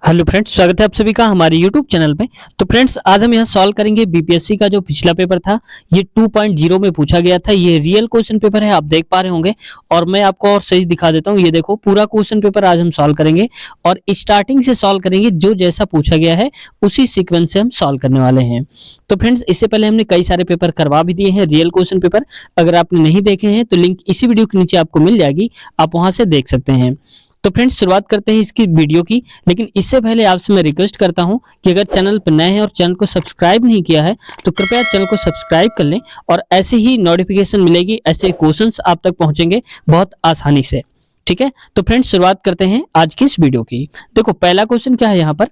Hello friends, स्वागत है आप सभी का हमारे यूट्यूब चैनल पे। तो फ्रेंड्स, आज हम यहाँ सॉल्व करेंगे बीपीएससी का जो पिछला पेपर था। ये 2.0 में पूछा गया था। ये रियल क्वेश्चन पेपर है, आप देख पा रहे होंगे। और मैं आपको और सही दिखा देता हूँ। ये देखो, पूरा क्वेश्चन पेपर आज हम सॉल्व करेंगे और स्टार्टिंग से सॉल्व करेंगे। जो जैसा पूछा गया है उसी सीक्वेंस से हम सॉल्व करने वाले हैं। तो फ्रेंड्स, इससे पहले हमने कई सारे पेपर करवा भी दिए हैं, रियल क्वेश्चन पेपर। अगर आपने नहीं देखे हैं तो लिंक इसी वीडियो के नीचे आपको मिल जाएगी, आप वहां से देख सकते हैं। तो फ्रेंड्स, शुरुआत करते हैं इसकी वीडियो की। लेकिन इससे पहले आपसे मैं रिक्वेस्ट करता हूं कि अगर चैनल पर नए हैं और चैनल को सब्सक्राइब नहीं किया है तो कृपया चैनल को सब्सक्राइब कर लें और ऐसे ही नोटिफिकेशन मिलेगी, ऐसे क्वेश्चंस आप तक पहुंचेंगे बहुत आसानी से। ठीक है, तो फ्रेंड्स, शुरुआत करते हैं आज की इस वीडियो की। देखो, पहला क्वेश्चन क्या है यहाँ पर।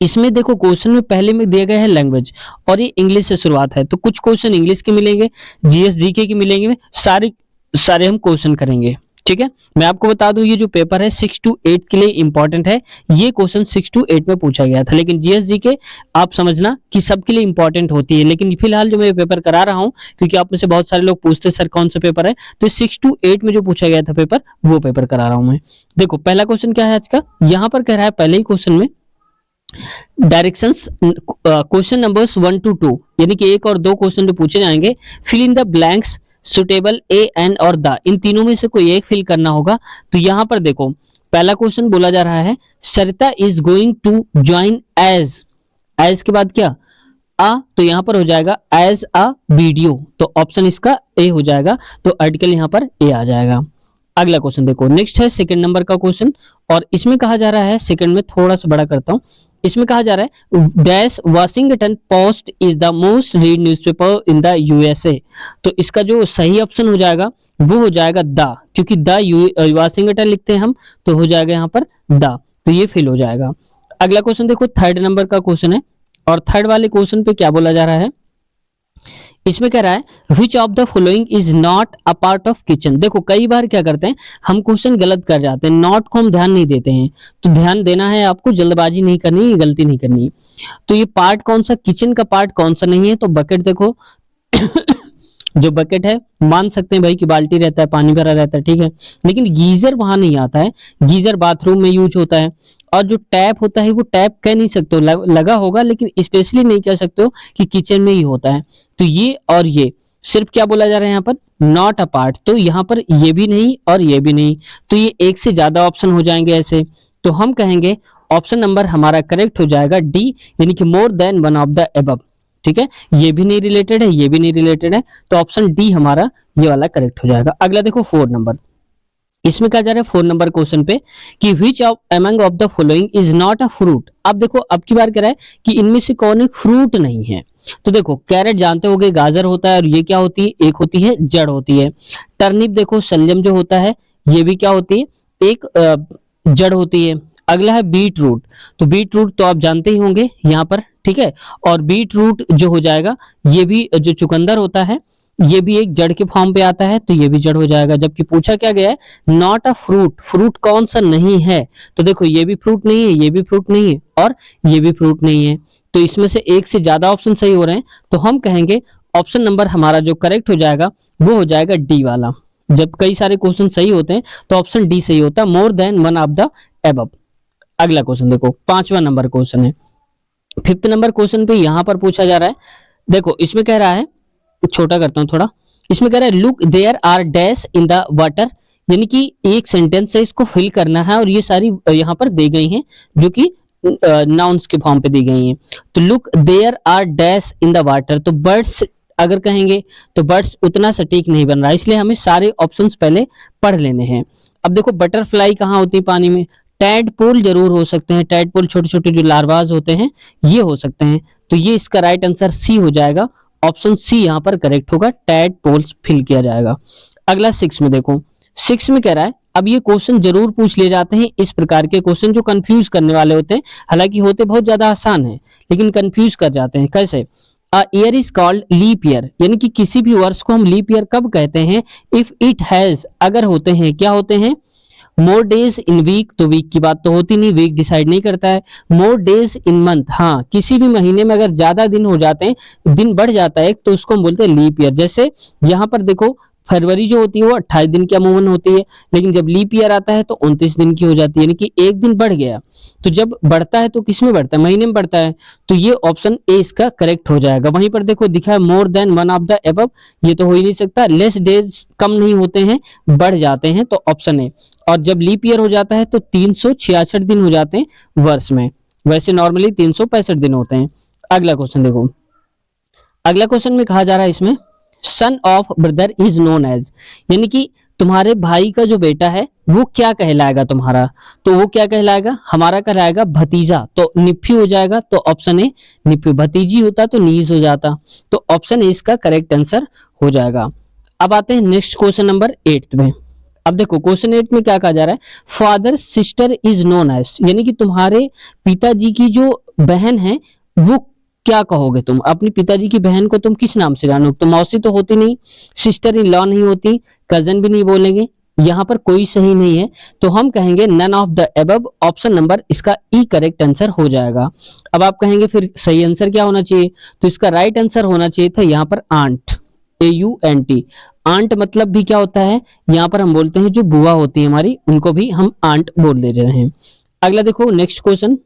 इसमें देखो, क्वेश्चन में पहले में दिया गया है लैंग्वेज और ये इंग्लिश से शुरुआत है। तो कुछ क्वेश्चन इंग्लिश के मिलेंगे, जीएस जीके के मिलेंगे, सारे हम क्वेश्चन करेंगे। ठीक है, मैं आपको बता दूं, ये जो पेपर है 6 to 8 के लिए इंपॉर्टेंट है। ये क्वेश्चन 6 to 8 में पूछा गया था, लेकिन जीएसजी के आप समझना कि सबके लिए इंपॉर्टेंट होती है। लेकिन फिलहाल जो मैं पेपर करा रहा हूं, क्योंकि आप में से बहुत सारे लोग पूछते सर कौन सा पेपर है, तो 6 to 8 में जो पूछा गया था पेपर, वो पेपर करा रहा हूं मैं। देखो, पहला क्वेश्चन क्या है आज का। यहाँ पर कह रहा है पहले ही क्वेश्चन में डायरेक्शंस, क्वेश्चन नंबर्स 1 to 2, यानी कि एक और दो क्वेश्चन जो पूछे जाएंगे। Fill in the blanks suitable a and और द, इन तीनों में से कोई एक फिल करना होगा। तो यहां पर देखो, पहला क्वेश्चन बोला जा रहा है Sarita is going to join as के बाद क्या तो यहां पर हो जाएगा एज अ वीडियो, तो ऑप्शन इसका ए हो जाएगा। तो आर्टिकल यहां पर ए आ जाएगा। अगला क्वेश्चन देखो, नेक्स्ट है सेकंड नंबर का क्वेश्चन और इसमें कहा जा रहा है, सेकंड में थोड़ा सा बड़ा करता हूं। इसमें कहा जा रहा है dash Washington post is the most read newspaper in the USA. तो इसका जो सही ऑप्शन हो जाएगा वो हो जाएगा द, क्योंकि द वाशिंगटन लिखते हैं हम, तो हो जाएगा यहाँ पर द, तो ये फिल हो जाएगा। अगला क्वेश्चन देखो, थर्ड नंबर का क्वेश्चन है और थर्ड वाले क्वेश्चन पे क्या बोला जा रहा है। इसमें कह रहा है which of the following is not a part of kitchen. देखो, कई बार क्या करते हैं हम, क्वेश्चन गलत कर जाते हैं, नॉट को हम ध्यान नहीं देते हैं। तो ध्यान देना है आपको, जल्दबाजी नहीं करनी, गलती नहीं करनी। तो ये पार्ट कौन सा, किचन का पार्ट कौन सा नहीं है। तो बकेट देखो जो बकेट है, मान सकते हैं भाई कि बाल्टी रहता है, पानी भरा रहता है, ठीक है, लेकिन गीजर वहां नहीं आता है। गीजर बाथरूम में यूज होता है। और जो टैप होता है वो टैप कह नहीं सकते हो, लगा होगा, लेकिन स्पेशली नहीं कह सकते हो कि किचन में ही होता है। तो ये और ये सिर्फ क्या बोला जा रहा है यहाँ पर, नॉट अ पार्ट। तो यहाँ पर ये भी नहीं और ये भी नहीं, तो ये एक से ज्यादा ऑप्शन हो जाएंगे ऐसे। तो हम कहेंगे ऑप्शन नंबर हमारा करेक्ट हो जाएगा डी, यानी कि more than one of the above. ठीक है, ये भी नहीं रिलेटेड है, ये भी नहीं रिलेटेड है, तो ऑप्शन डी हमारा ये वाला करेक्ट हो जाएगा। अगला देखो 4 नंबर, इसमें कहा जा रहा है 4 नंबर क्वेश्चन पे कि which of among of the following is not a fruit. अब देखो, अब की बार कह रहा है कि इनमें से कौन एक फ्रूट नहीं है। तो देखो, कैरेट जानते होगे गाजर होता है, और ये क्या होती है, एक होती है जड़ होती है। टर्निप देखो, शलजम जो होता है, ये भी क्या होती है, एक जड़ होती है। अगला है बीट रूट, तो बीट रूट तो आप जानते ही होंगे यहाँ पर, ठीक है। और बीट रूट जो हो जाएगा, ये भी जो चुकंदर होता है, ये भी एक जड़ के फॉर्म पे आता है, तो ये भी जड़ हो जाएगा। जबकि पूछा क्या गया है, नॉट अ फ्रूट, फ्रूट कौन सा नहीं है। तो देखो, ये भी फ्रूट नहीं है, ये भी फ्रूट नहीं है, और ये भी फ्रूट नहीं है। तो इसमें से एक से ज्यादा ऑप्शन सही हो रहे हैं, तो हम कहेंगे ऑप्शन नंबर हमारा जो करेक्ट हो जाएगा वो हो जाएगा डी वाला। जब कई सारे क्वेश्चन सही होते हैं तो ऑप्शन डी सही होता है, more than one of the above. अगला क्वेश्चन देखो, 5वां नंबर क्वेश्चन है। 5th नंबर क्वेश्चन पे यहां पर पूछा जा रहा है, देखो इसमें कह रहा है, छोटा करता हूं थोड़ा। इसमें कह रहा है look there are dash in the water, यानी कि एक सेंटेंस से इसको फिल करना है और ये सारी यहाँ पर दी गई हैं, जो कि नाउन्स के फॉर्म पे दी गई हैं। तो look there are dash in the water, तो बर्ड्स अगर कहेंगे तो बर्ड्स उतना सटीक नहीं बन रहा, इसलिए हमें सारे ऑप्शंस पहले पढ़ लेने हैं। अब देखो, बटरफ्लाई कहाँ होती है पानी में, टैडपोल जरूर हो सकते हैं, टैडपोल छोटे छोटे जो लार्वाज होते हैं ये हो सकते हैं। तो ये इसका राइट आंसर सी हो जाएगा, ऑप्शन सी यहाँ पर करेक्ट होगा, टैडपोल्स फिल किया जाएगा। अगला 6 में देखो, 6 में कह रहा है, अब ये क्वेश्चन जरूर पूछ लिए जाते हैं, इस प्रकार के क्वेश्चन जो कंफ्यूज करने वाले होते हैं, हालांकि होते बहुत ज्यादा आसान है लेकिन कंफ्यूज कर जाते हैं। कैसे, a year is called leap year, यानी कि किसी भी वर्ष को हम लीप ईयर कब कहते हैं, इफ इट हैज, अगर होते हैं, क्या होते हैं, मोर डेज इन वीक, तो वीक की बात तो होती नहीं, वीक डिसाइड नहीं करता है। मोर डेज इन मंथ, हाँ, किसी भी महीने में अगर ज्यादा दिन हो जाते हैं, दिन बढ़ जाता है तो उसको हम बोलते हैं लीप ईयर। जैसे यहाँ पर देखो फरवरी जो होती है वो 28 दिन की अमूमन होती है, लेकिन जब लीप ईयर आता है तो 29 दिन की हो जाती है, यानी कि एक दिन बढ़ गया। तो जब बढ़ता है तो किस में बढ़ता है, महीने में बढ़ता है, तो ये ऑप्शन ए इसका करेक्ट हो जाएगा। वहीं पर देखो दिखा है more than one of the above, ये तो हो ही नहीं सकता। लेस डेज कम नहीं होते हैं, बढ़ जाते हैं, तो ऑप्शन ए। और जब लीप ईयर हो जाता है तो 366 दिन हो जाते हैं वर्ष में, वैसे नॉर्मली 365 दिन होते हैं। अगला क्वेश्चन देखो, अगला क्वेश्चन में कहा जा रहा है इसमें son of brother is known as, यानी कि तुम्हारे भाई का जो बेटा है वो क्या कहलाएगा तुम्हारा, तो वो क्या कहलाएगा, हमारा कहलाएगा भतीजा, तो निफ्यू हो जाएगा, तो ऑप्शन ए निफ्यू। भतीजी होता तो नीस हो जाता, तो ऑप्शन ए इसका करेक्ट आंसर हो जाएगा। अब आते हैं नेक्स्ट क्वेश्चन नंबर 8 में। अब देखो क्वेश्चन 8 में क्या कहा जा रहा है, father sister is known as, यानी कि तुम्हारे पिताजी की जो बहन है वो क्या कहोगे तुम, अपने पिताजी की बहन को तुम किस नाम से जानोगे, तो मौसी तो होती नहीं, सिस्टर इन लॉ नहीं होती, कजन भी नहीं बोलेंगे, यहाँ पर कोई सही नहीं है, तो हम कहेंगे none of the above, option number इसका ई करेक्ट आंसर हो जाएगा। अब आप कहेंगे फिर सही आंसर क्या होना चाहिए, तो इसका राइट आंसर होना चाहिए था यहाँ पर आंट, AUNT। आंट मतलब भी क्या होता है, यहाँ पर हम बोलते हैं जो बुआ होती है हमारी, उनको भी हम आंट बोल दे रहे हैं। अगला देखो नेक्स्ट क्वेश्चन,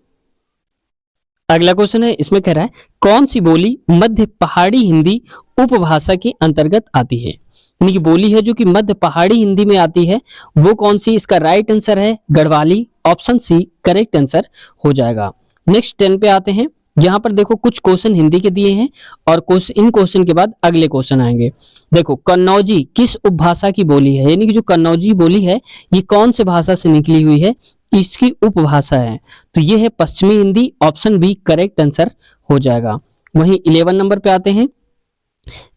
अगला क्वेश्चन है, इसमें कह रहा है कौन सी बोली मध्य पहाड़ी हिंदी उपभाषा के अंतर्गत आती है, यानी कि बोली है जो कि मध्य पहाड़ी हिंदी में आती है, वो कौन सी, इसका राइट आंसर है Garhwali, option C correct answer हो जाएगा। नेक्स्ट 10 पे आते हैं। यहाँ पर देखो कुछ क्वेश्चन हिंदी के दिए हैं और इन क्वेश्चन के बाद अगले क्वेश्चन आएंगे। देखो कन्नौजी किस उपभाषा की बोली है, यानी कि जो कन्नौजी बोली है ये कौन से भाषा से निकली हुई है, इसकी उपभाषा है, तो ये है पश्चिमी Hindi, option B correct answer हो जाएगा। वहीं 11 नंबर पे आते हैं,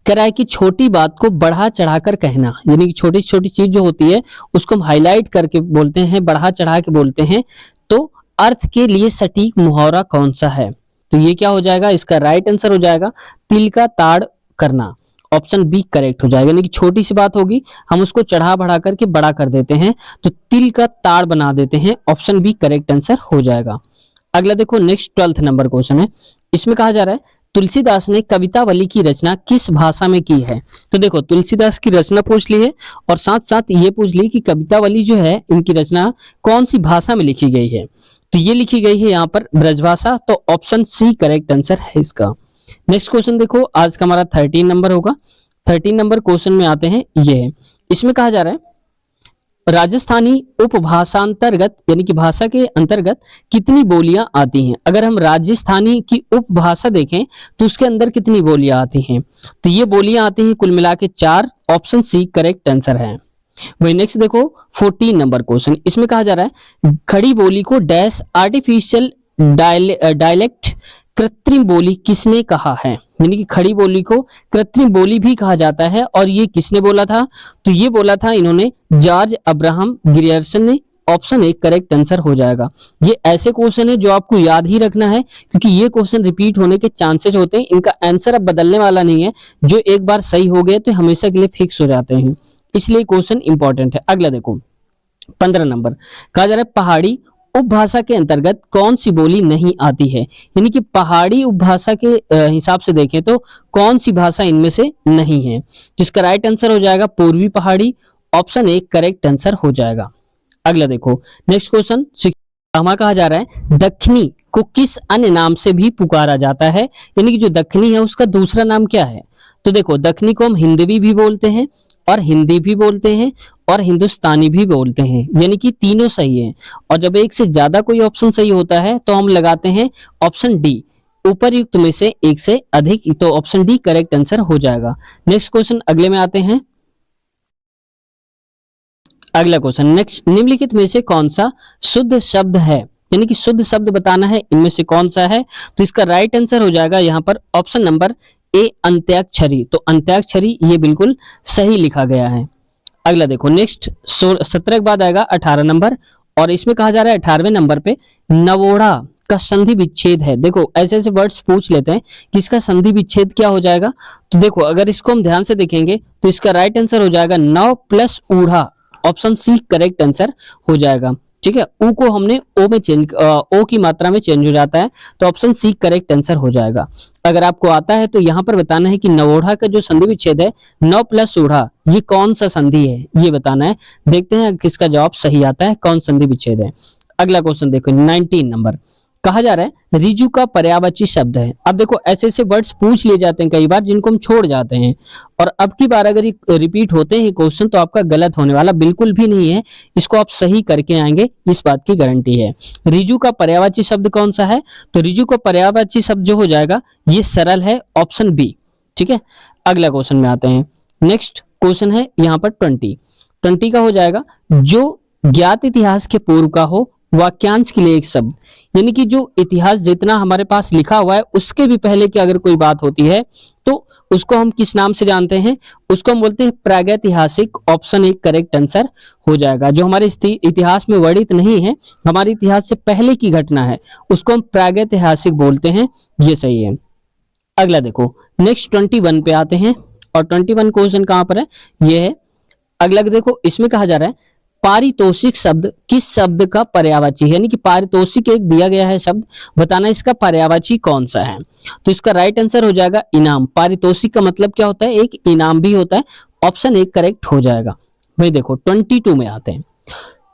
कह रहा है कि छोटी बात को बढ़ा चढ़ाकर कहना, यानी कि छोटी छोटी चीज जो होती है उसको हम हाईलाइट करके बोलते हैं, बढ़ा चढ़ा के बोलते हैं, तो अर्थ के लिए सटीक मुहावरा कौन सा है, तो ये क्या हो जाएगा, इसका राइट आंसर हो जाएगा तिल का ताड़ करना, ऑप्शन बी करेक्ट हो जाएगा। यानी कि छोटी सी बात होगी हम उसको चढ़ा बढ़ा करके बड़ा कर देते हैं, तो तिल का ताड़ बना देते हैं, ऑप्शन बी करेक्ट आंसर हो जाएगा। अगला देखो नेक्स्ट 12th नंबर क्वेश्चन है, इसमें कहा जा रहा है तुलसीदास ने कवितावली की रचना किस भाषा में की है, तो देखो तुलसीदास की रचना पूछ ली है और साथ साथ ये पूछ ली कि कवितावली जो है इनकी रचना कौन सी भाषा में लिखी गई है, तो ये लिखी गई है यहाँ पर ब्रजभाषा, तो ऑप्शन सी करेक्ट आंसर है इसका। नेक्स्ट क्वेश्चन देखो, आज का हमारा 13 नंबर होगा। 13 नंबर क्वेश्चन में आते हैं, ये है, इसमें कहा जा रहा है राजस्थानी उपभाषांतर्गत, यानी कि भाषा के अंतर्गत कितनी बोलियां आती हैं, अगर हम राजस्थानी की उपभाषा देखें तो उसके अंदर कितनी बोलियां आती हैं, तो ये बोलियां आती हैं कुल मिला के 4, ऑप्शन सी करेक्ट आंसर है। वही नेक्स्ट देखो 14 नंबर क्वेश्चन, इसमें कहा जा रहा है खड़ी बोली को डैश आर्टिफिशियल डायलेक्ट कृत्रिम बोली किसने कहा है, यानी कि खड़ी बोली को कृत्रिम बोली भी कहा जाता है, और ये किसने बोला था, तो ये बोला था इन्होंने जॉर्ज अब्राहम ग्रियर्सन ने, ऑप्शन ए करेक्ट आंसर हो जाएगा। ये ऐसे क्वेश्चन है जो आपको याद ही रखना है, क्योंकि ये क्वेश्चन रिपीट होने के चांसेस होते हैं, इनका आंसर अब बदलने वाला नहीं है, जो एक बार सही हो गए तो हमेशा के लिए फिक्स हो जाते हैं, इसलिए क्वेश्चन इंपॉर्टेंट है। अगला देखो 15 नंबर, कहा जा रहा है पहाड़ी उपभाषा के अंतर्गत कौन सी बोली नहीं आती है, यानी कि पहाड़ी उपभाषा के हिसाब से देखें तो कौन सी भाषा इनमें से नहीं है, जिसका राइट आंसर हो जाएगा पूर्वी पहाड़ी, ऑप्शन ए करेक्ट आंसर हो जाएगा। अगला देखो नेक्स्ट क्वेश्चन, हमारा कहा जा रहा है दक्षिणी को किस अन्य नाम से भी पुकारा जाता है, यानी कि जो दक्षिणी है उसका दूसरा नाम क्या है, तो देखो दक्षिणी को हम हिंदवी भी बोलते हैं और हिंदी भी बोलते हैं और हिंदुस्तानी भी बोलते हैं, यानी कि तीनों सही है, और जब एक से ज्यादा कोई ऑप्शन सही होता है तो हम लगाते हैं ऑप्शन डी, उपरयुक्त में से एक से अधिक, तो ऑप्शन डी करेक्ट आंसर हो जाएगा। नेक्स्ट क्वेश्चन अगले में आते हैं। अगला क्वेश्चन नेक्स्ट, निम्नलिखित में से कौन सा शुद्ध शब्द है, यानी कि शुद्ध शब्द बताना है इनमें से कौन सा है, तो इसका राइट आंसर हो जाएगा यहाँ पर ऑप्शन नंबर ए अंत्याक्षरी, तो अंत्याक्षरी ये बिल्कुल सही लिखा गया है। अगला देखो नेक्स्ट 17 के बाद आएगा 18 नंबर, और इसमें कहा जा रहा है 18वें नंबर पे नवोढ़ा का संधि विच्छेद है। देखो ऐसे ऐसे वर्ड्स पूछ लेते हैं कि इसका संधि विच्छेद क्या हो जाएगा, तो देखो अगर इसको हम ध्यान से देखेंगे तो इसका राइट आंसर हो जाएगा नव प्लस ऊढ़ा, ऑप्शन सी करेक्ट आंसर हो जाएगा। ठीक है, ऊ को हमने ओ में चेंज, ओ की मात्रा में चेंज हो जाता है, तो ऑप्शन सी करेक्ट आंसर हो जाएगा। अगर आपको आता है तो यहाँ पर बताना है कि नवोढ़ा का जो संधि विच्छेद है नव प्लस ओढ़ा, ये कौन सा संधि है, ये बताना है। देखते हैं किसका जवाब सही आता है, कौन संधि विच्छेद है। अगला क्वेश्चन देखो 19 नंबर, कहा जा रहा है रिजु का पर्यायवाची शब्द है। अब देखो ऐसे ऐसे वर्ड्स पूछ लिए जाते हैं कई बार जिनको हम छोड़ जाते हैं, और अब की बार अगर रिपीट होते हैं क्वेश्चन तो आपका गलत होने वाला बिल्कुल भी नहीं है, इसको आप सही करके आएंगे, इस बात की गारंटी है। रिजु का पर्यायवाची शब्द कौन सा है, तो रिजु का पर्यायवाची शब्द जो हो जाएगा ये सरल है, ऑप्शन बी। ठीक है, अगला क्वेश्चन में आते हैं। नेक्स्ट क्वेश्चन है यहाँ पर 20 का हो जाएगा, जो ज्ञात इतिहास के पूर्व का हो वाक्यांश के लिए एक शब्द, यानी कि जो इतिहास जितना हमारे पास लिखा हुआ है उसके भी पहले की अगर कोई बात होती है तो उसको हम किस नाम से जानते हैं, उसको हम बोलते हैं प्रागैतिहासिक। ऑप्शन एक करेक्ट आंसर हो जाएगा। जो हमारे इतिहास में वर्णित नहीं है, हमारे इतिहास से पहले की घटना है, उसको हम प्रागैतिहासिक बोलते हैं, ये सही है। अगला देखो नेक्स्ट 21 पे आते हैं, और 21 क्वेश्चन कहां पर है, ये है। अगला देखो इसमें कहा जा रहा है पारितोषिक शब्द किस शब्द का पर्यायवाची है, यानी कि पारितोषिक एक दिया गया है शब्द, बताना इसका पर्यायवाची कौन सा है। तो इसका राइट आंसर हो जाएगा इनाम। पारितोषिक का मतलब क्या होता है, एक इनाम भी होता है, ऑप्शन एक करेक्ट हो जाएगा। भाई देखो 22 में आते हैं।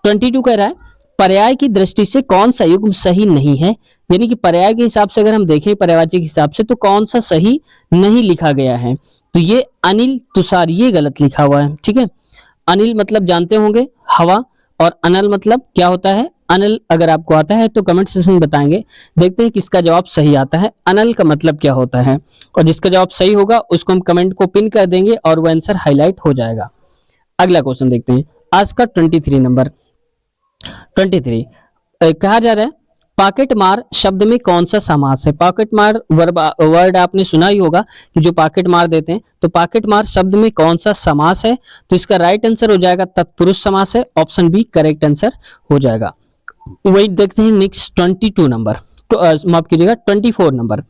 22 कह रहा है पर्याय की दृष्टि से कौन सा युग्म सही नहीं है, यानी कि पर्याय के हिसाब से अगर हम देखें पर्यायवाची के हिसाब से तो कौन सा सही नहीं लिखा गया है, तो ये अनिल तुषार ये गलत लिखा हुआ है। ठीक है, अनिल मतलब जानते होंगे हवा, और अनल मतलब क्या होता है, अनल अगर आपको आता है तो कमेंट सेक्शन में बताएंगे। देखते हैं किसका जवाब सही आता है, अनल का मतलब क्या होता है, और जिसका जवाब सही होगा उसको हम कमेंट को पिन कर देंगे और वो आंसर हाईलाइट हो जाएगा। अगला क्वेश्चन देखते हैं आज का 23 नंबर। 23 कहा जा रहा है पॉकेट मार शब्द में कौन सा समास है। पॉकेट मार वर्ड आपने सुना ही होगा कि जो पॉकेट मार देते हैं, तो पॉकेट मार शब्द में कौन सा समास है, तो इसका राइट आंसर हो जाएगा तत्पुरुष समास है, ऑप्शन बी करेक्ट आंसर हो जाएगा। वही देखते हैं नेक्स्ट 22 नंबर, तो माफ कीजिएगा 24 नंबर।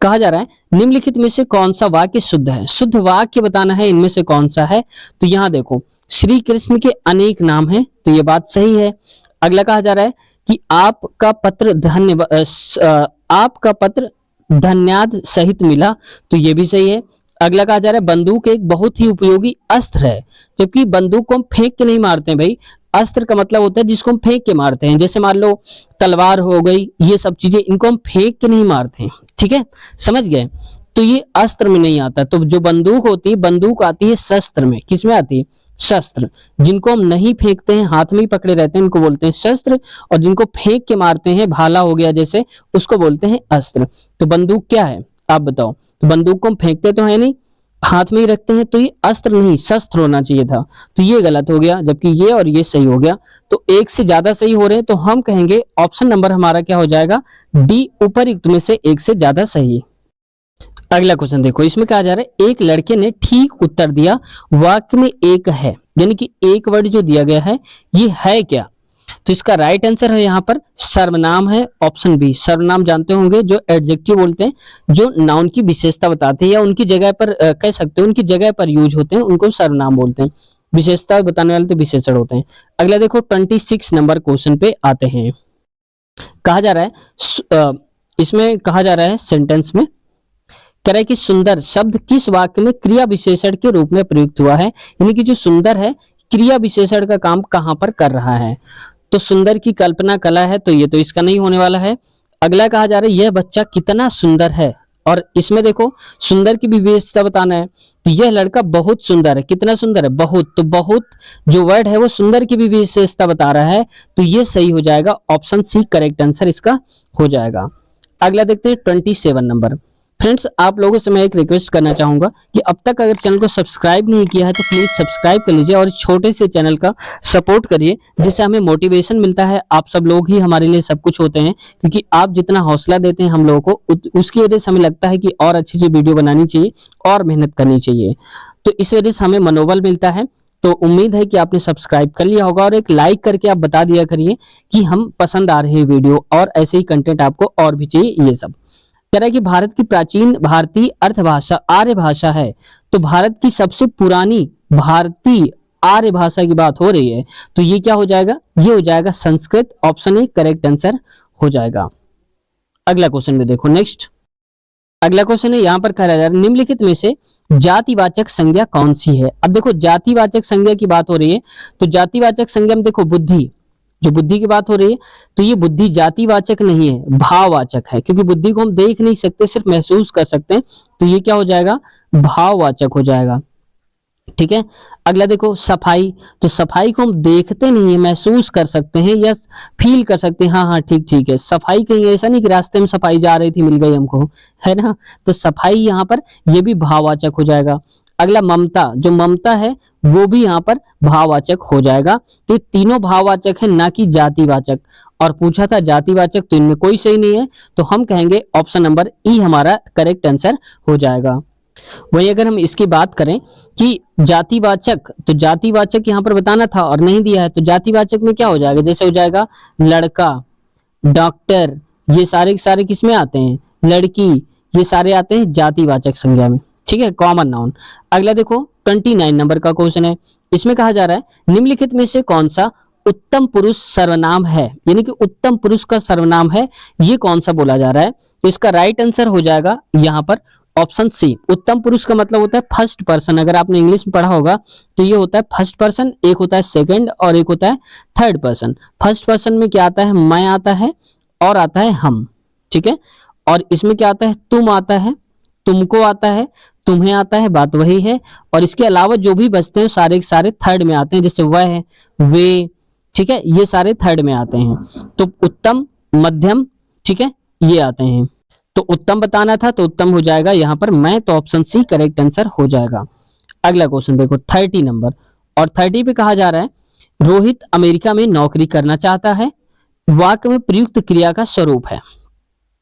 कहा जा रहा है निम्नलिखित में से कौन सा वाक्य शुद्ध है, शुद्ध वाक्य बताना है इनमें से कौन सा है। तो यहाँ देखो श्री कृष्ण के अनेक नाम हैं, तो ये बात सही है। अगला कहा जा रहा है कि आपका पत्र धन्यवाद सहित मिला, तो ये भी सही है। अगला कहा जा रहा है बंदूक एक बहुत ही उपयोगी अस्त्र है, जबकि बंदूक को हम फेंक के नहीं मारते हैं भाई, अस्त्र का मतलब होता है जिसको हम फेंक के मारते हैं, जैसे मान लो तलवार हो गई, ये सब चीजें इनको हम फेंक के नहीं मारते हैं। ठीक है, समझ गए, तो ये अस्त्र में नहीं आता। तो जो बंदूक होती है, बंदूक आती है शस्त्र में, किसमें आती है, शस्त्र। जिनको हम नहीं फेंकते हैं, हाथ में ही पकड़े रहते हैं, उनको बोलते हैं शस्त्र, और जिनको फेंक के मारते हैं, भाला हो गया जैसे, उसको बोलते हैं अस्त्र। तो बंदूक क्या है आप बताओ, तो बंदूक को हम फेंकते तो है नहीं, हाथ में ही रखते हैं, तो ये अस्त्र नहीं शस्त्र होना चाहिए था, तो ये गलत हो गया, जबकि ये और ये सही हो गया। तो एक से ज्यादा सही हो रहे हैं, तो हम कहेंगे ऑप्शन नंबर हमारा क्या हो जाएगा, डी उपरयुक्त में से एक से ज्यादा सही। अगला क्वेश्चन देखो, इसमें कहा जा रहा है एक लड़के ने ठीक उत्तर दिया, वाक्य में एक है, यानी कि एक वर्ड जो दिया गया है ये है क्या, तो इसका राइट आंसर है यहाँ पर सर्वनाम है, ऑप्शन बी। सर्वनाम जानते होंगे जो एडजेक्टिव बोलते हैं, जो नाउन की विशेषता बताते हैं या उनकी जगह पर कह सकते हैं, उनकी जगह पर यूज होते हैं, उनको सर्वनाम बोलते हैं। विशेषता बताने वाले तो विशेषण होते हैं। अगला देखो 26 नंबर क्वेश्चन पे आते हैं। कहा जा रहा है इसमें कहा जा रहा है सेंटेंस में कह रहा है कि सुंदर शब्द किस वाक्य में क्रिया विशेषण के रूप में प्रयुक्त हुआ है, यानी कि जो सुंदर है क्रिया विशेषण का काम कहां पर कर रहा है। तो सुंदर की कल्पना कला है, तो ये तो इसका नहीं होने वाला है। अगला कहा जा रहा है यह बच्चा कितना सुंदर है, और इसमें देखो सुंदर की भी विशेषता बताना है, तो यह लड़का बहुत सुंदर है, कितना सुंदर है, बहुत। तो बहुत जो वर्ड है वो सुंदर की भी विशेषता बता रहा है, तो ये सही हो जाएगा, ऑप्शन सी करेक्ट आंसर इसका हो जाएगा। अगला देखते हैं 27 नंबर। फ्रेंड्स आप लोगों से मैं एक रिक्वेस्ट करना चाहूंगा कि अब तक अगर चैनल को सब्सक्राइब नहीं किया है तो प्लीज सब्सक्राइब कर लीजिए और इस छोटे से चैनल का सपोर्ट करिए, जिससे हमें मोटिवेशन मिलता है। आप सब लोग ही हमारे लिए सब कुछ होते हैं, क्योंकि आप जितना हौसला देते हैं हम लोगों को, उसकी वजह से हमें लगता है कि और अच्छी वीडियो बनानी चाहिए और मेहनत करनी चाहिए, तो इस वजह से हमें मनोबल मिलता है। तो उम्मीद है कि आपने सब्सक्राइब कर लिया होगा, और एक लाइक करके आप बता दिया करिए कि हम पसंद आ रहे हैं वीडियो, और ऐसे ही कंटेंट आपको और भी चाहिए। ये सब कह रहा है कि भारत की प्राचीन भारतीय अर्थभाषा आर्य भाषा है, तो भारत की सबसे पुरानी भारतीय आर्य भाषा की बात हो रही है तो ये क्या हो जाएगा, ये हो जाएगा Sanskrit. Option A correct answer हो जाएगा। अगला क्वेश्चन में देखो नेक्स्ट, अगला क्वेश्चन है यहाँ पर कहा जा रहा है निम्नलिखित में से जातिवाचक संज्ञा कौन सी है। अब देखो जातिवाचक संज्ञा की बात हो रही है तो जातिवाचक संज्ञा में देखो बुद्धि, जो बुद्धि की बात हो रही है तो ये बुद्धि जातिवाचक नहीं है, भाववाचक है, क्योंकि बुद्धि को हम देख नहीं सकते, सिर्फ महसूस कर सकते हैं, तो ये क्या हो जाएगा, भाववाचक हो जाएगा। ठीक है। अगला देखो सफाई, तो सफाई को हम देखते नहीं है, महसूस कर सकते हैं या फील कर सकते हैं। हाँ हाँ ठीक ठीक है, सफाई कहीं ऐसा नहीं कि रास्ते में सफाई जा रही थी मिल गई हमको, है ना, तो सफाई यहाँ पर ये भी भाववाचक हो जाएगा। अगला ममता, जो ममता है वो भी यहाँ पर भाववाचक हो जाएगा। तो ये तीनों भाववाचक है, ना कि जातिवाचक। और पूछा था जातिवाचक तो इनमें कोई सही नहीं है, तो हम कहेंगे ऑप्शन नंबर ई हमारा करेक्ट आंसर हो जाएगा। वही अगर हम इसकी बात करें कि जातिवाचक, तो जातिवाचक यहाँ पर बताना था और नहीं दिया है, तो जातिवाचक में क्या हो जाएगा, जैसे हो जाएगा लड़का, डॉक्टर, ये सारे सारे किसमें आते हैं, लड़की, ये सारे आते हैं जातिवाचक संज्ञा में। ठीक है, कॉमन नाउन। अगला देखो 29 नंबर का क्वेश्चन है, इसमें कहा जा रहा है निम्नलिखित में से कौन सा उत्तम पुरुष सर्वनाम है, यानी कि उत्तम पुरुष का सर्वनाम है, ये कौन सा बोला जा रहा है। तो इसका राइट आंसर हो जाएगा यहाँ पर ऑप्शन सी। उत्तम पुरुष का मतलब होता है फर्स्ट पर्सन, अगर आपने इंग्लिश में पढ़ा होगा तो ये होता है फर्स्ट पर्सन, एक होता है सेकंड और एक होता है थर्ड पर्सन। फर्स्ट पर्सन में क्या आता है, मैं आता है और आता है हम। ठीक है, और इसमें क्या आता है, तुम आता है, तुमको आता है, तुम्हें आता है, बात वही है। और इसके अलावा जो भी बचते हैं सारे के सारे थर्ड में आते हैं, जैसे वह, वे, ठीक है, ये सारे थर्ड में आते हैं। तो उत्तम, मध्यम, ठीक है, ये आते हैं। तो उत्तम बताना था तो उत्तम हो जाएगा यहाँ पर मैं, तो ऑप्शन सी करेक्ट आंसर हो जाएगा। अगला क्वेश्चन देखो 30 नंबर, और 30 पे कहा जा रहा है रोहित अमेरिका में नौकरी करना चाहता है, वाक्य में प्रयुक्त क्रिया का स्वरूप है।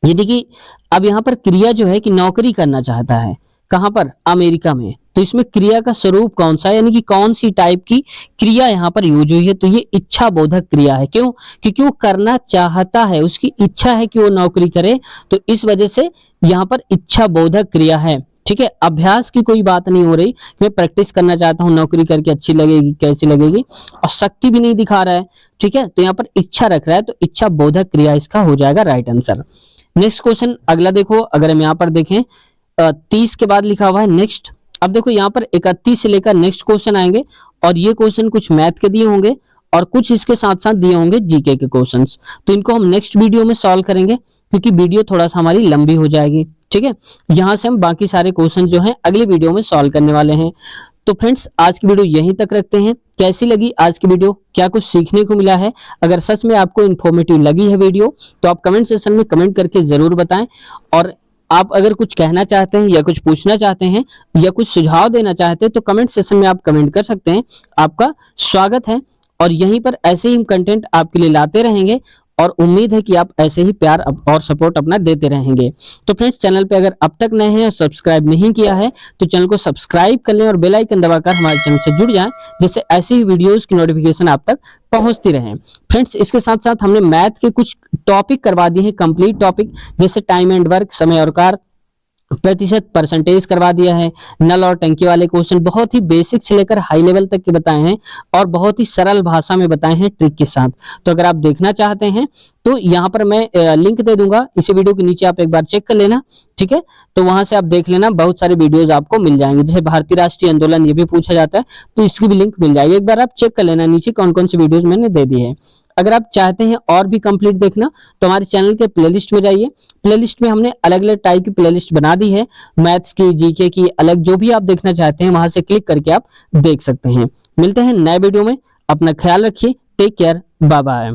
यानी कि अब यहाँ पर क्रिया जो है कि नौकरी करना चाहता है, कहां पर, अमेरिका में, तो इसमें क्रिया का स्वरूप कौन सा है, यानी कि कौन सी टाइप की क्रिया यहाँ पर यूज हुई है, तो ये इच्छा बोधक क्रिया है। क्यों, क्योंकि वो करना चाहता है, उसकी इच्छा है कि वो नौकरी करे, तो इस वजह से यहाँ पर इच्छा बोधक क्रिया है। ठीक है, अभ्यास की कोई बात नहीं हो रही, मैं प्रैक्टिस करना चाहता हूँ, नौकरी करके अच्छी लगेगी, कैसी लगेगी, और शक्ति भी नहीं दिखा रहा है। ठीक है, तो यहाँ पर इच्छा रख रहा है, तो इच्छा बोधक क्रिया इसका हो जाएगा राइट आंसर। नेक्स्ट क्वेश्चन अगला देखो, अगर हम यहाँ पर देखें 30 के बाद लिखा हुआ है नेक्स्ट। अब देखो यहाँ पर 31 से लेकर नेक्स्ट क्वेश्चन आएंगे, और ये क्वेश्चन कुछ मैथ के दिए होंगे और कुछ इसके साथ साथ दिए होंगे जीके के क्वेश्चंस, तो इनको हम नेक्स्ट वीडियो में सॉल्व करेंगे, क्योंकि वीडियो थोड़ा सा हमारी लंबी हो जाएगी। ठीक है, यहाँ से हम बाकी सारे क्वेश्चन जो हैं अगले वीडियो में सॉल्व करने वाले हैं। तो फ्रेंड्स आज की वीडियो यहीं तक रखते हैं। कैसी लगी आज की वीडियो, क्या कुछ सीखने को मिला है, अगर सच में आपको इन्फॉर्मेटिव लगी है वीडियो तो आप कमेंट सेक्शन में कमेंट करके जरूर बताएं। और आप अगर कुछ कहना चाहते हैं या कुछ पूछना चाहते हैं या कुछ सुझाव देना चाहते हैं तो कमेंट सेक्शन में आप कमेंट कर सकते हैं, आपका स्वागत है। और यहीं पर ऐसे ही हम कंटेंट आपके लिए लाते रहेंगे, और उम्मीद है कि आप ऐसे ही प्यार और सपोर्ट अपना देते रहेंगे। तो फ्रेंड्स चैनल पे अगर अब तक नए हैं और सब्सक्राइब नहीं किया है तो चैनल को सब्सक्राइब कर लें और बेल आइकन दबाकर हमारे चैनल से जुड़ जाएं, जिससे ऐसी ही वीडियोस की नोटिफिकेशन आप तक पहुंचती रहे। फ्रेंड्स इसके साथ साथ हमने मैथ के कुछ टॉपिक करवा दिए हैं, कंप्लीट टॉपिक, जैसे टाइम एंड वर्क, समय और कार्य, प्रतिशत, परसेंटेज करवा दिया है, नल और टंकी वाले क्वेश्चन बहुत ही बेसिक से लेकर हाई लेवल तक के बताए हैं, और बहुत ही सरल भाषा में बताए हैं ट्रिक के साथ। तो अगर आप देखना चाहते हैं तो यहाँ पर मैं लिंक दे दूंगा इसी वीडियो के नीचे, आप एक बार चेक कर लेना। ठीक है, तो वहां से आप देख लेना, बहुत सारे वीडियोस आपको मिल जाएंगे। जैसे भारतीय राष्ट्रीय आंदोलन ये भी पूछा जाता है, तो इसकी भी लिंक मिल जाएगी, एक बार आप चेक कर लेना नीचे कौन कौन सी वीडियोस मैंने दे दी है। अगर आप चाहते हैं और भी कंप्लीट देखना तो हमारे चैनल के प्लेलिस्ट में जाइए, प्लेलिस्ट में हमने अलग अलग टाइप की प्लेलिस्ट बना दी है, मैथ्स की, जीके की, अलग जो भी आप देखना चाहते हैं वहां से क्लिक करके आप देख सकते हैं। मिलते हैं नए वीडियो में, अपना ख्याल रखिए, टेक केयर, बाय बाय।